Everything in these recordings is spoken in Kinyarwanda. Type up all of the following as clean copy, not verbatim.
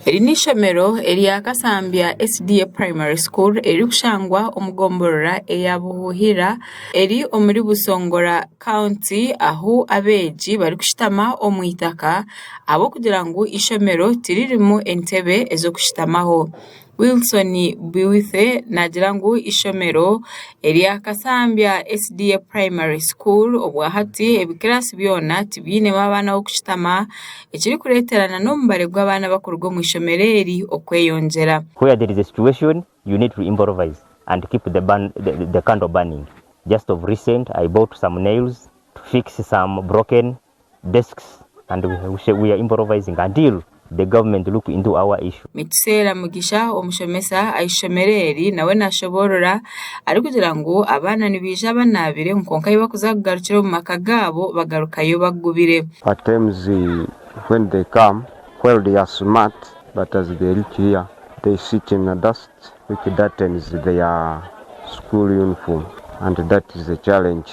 Eri n'ishomero erya Kasambya SDA Primary School eri kushangwa omugomborora eya Buhuhira eri omuri Busongora County aho Abeegi barikushitama omwitaka abo kugira ngu ishomero tiririmu entebe ezo kushitamaho. Wilson Biwithe nagira ngu ishomero erya Kasambya SDA Primary School obwahati ebikirasi byona tibine babana okushitama ekiri kureterana n'ombare gw'abana bakurwa mu ishomero eri okweyonjera. Where there is a situation, you need to improvise and keep the candle burning. Just of recent, I bought some nails to fix some broken desks, and we are improvising until the government look into our issue. Mitusera Mugisha omushomesa aishomereri nawe nashoborora ari kugira ngo abana nibija banabire nkonka yibakuza kugarukira mu makagabo bagarukayo bagubire. At times when they come, well, they are smart, but as they reach here, they sit in the dust, which darkens their school uniform, and that is a challenge.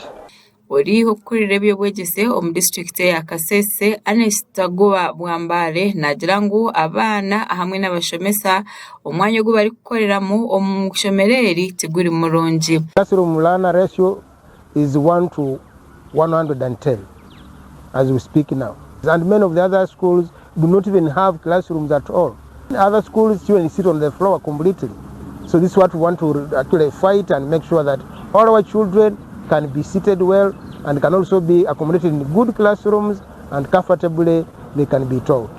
Ori hokurire byobwegese omu district ya Kasese anestagoba bwambare nagira ngu abana hamwe n'abashomesa omwanya gwo bari kukoreramu omu shomereri tiguri muronji. Classroom learner ratio is 1 to 110 as we speak now, and many of the other schools do not even have classrooms at all. Other schools students sit on the floor completely. So this is what we want to actually fight and make sure that all our children can be seated well and can also be accommodated in good classrooms and comfortably they can be taught.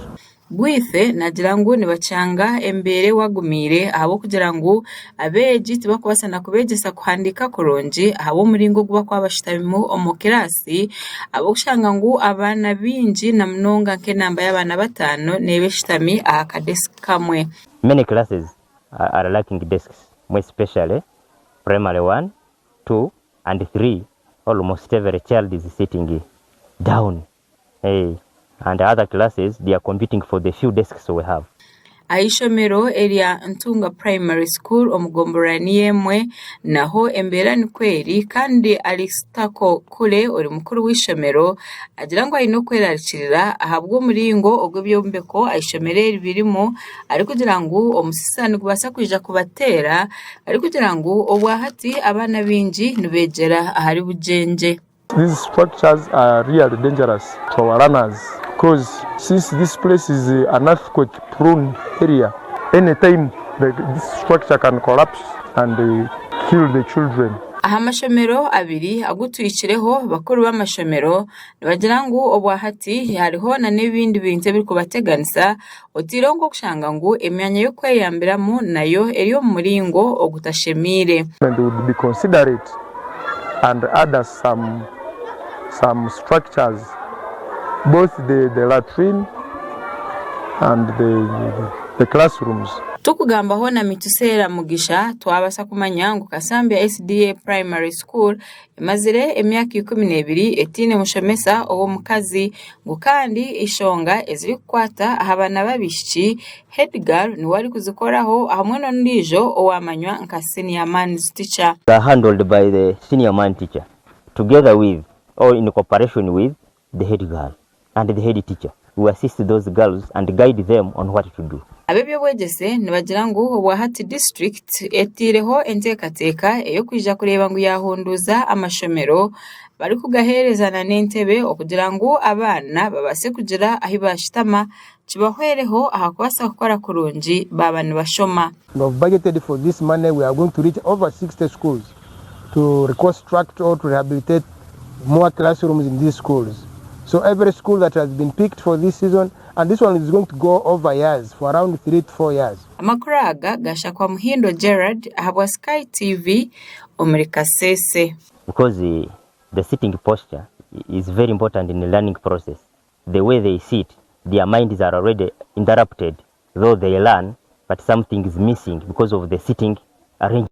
Bwithe nagira ngu nibachanga embere wagumire abo kugira ngu Abeegi tibakubasana kubegesa kuhandika kurungi abo muringo guba kwabashitamimu omu kirasi abo kushanga ngu abana bingi na mnonga nke namba y'abana batano nebeshitami aha kadesk kamwe. Many classes are lacking desks, more especially primary 1, 2 and 3. Almost every child is sitting down. And other classes, they are competing for the few desks we have. Aishomero erya Ntunga Primary School omugomborani yemwe naho embera ni kweri kandi Alistako kule ori mukuru w'ishomero agira ngo ayino kwerarikirira ahabwo muringo ogwo byombeko aishomero eri birimo ari kugira ngo omusisani gubasa kwija kubatera ari kugira ngo obwahati abana bingi nibegera ahari bujenje. These structures are really dangerous to our runners because since this place is an earthquake-prone area, anytime this structure can collapse and kill the children. Aha mashomero abiri agutwikireho bakuru b'amashomero nibagira ngo obwahati hariho na n'ibindi bintu biri kubateganisa otirongo kushanga ngo emyanya yo kweyambiramo nayo eriyo muringo ogutashemire. And would be considerate and add some structures, both the latrine and the classrooms. Tukugambaho na Mitusera Mugisha twabasa kumanya ngo Kasambya SDA Primary School emazire emyaka 12 etine mushomesa owo mukazi ngo kandi ishonga eziri kukwata abana babishiki head girl ni wari kuzikoraho hamwe n'ondijo owamanywa nka senior man's teacher. They are handled by the senior man teacher together with or in cooperation with the head girl and the head teacher who assist those girls and guide them on what to do. Abebyo bwegese nibagira ngo obwahati district etireho entekateka eyo kwija kureba ngo yahunduza amashomero bari kugaherezana n'entebe okugira ngo abana babase kugira ahi bashitama kibahwereho ahakubasa gukora kurungi baba nibashoma. We have budgeted for this money. We are going to reach over 60 schools to reconstruct or to rehabilitate more classrooms in these schools. So every school that has been picked for this season, and this one is going to go over years, for around 3 to 4 years. Amakuraga gasha kwa Muhindo Gerard ahabwa Sky TV omuri Kasese. Because the sitting posture is very important in the learning process. The way they sit, their minds are already interrupted, though they learn, but something is missing because of the sitting arrangement.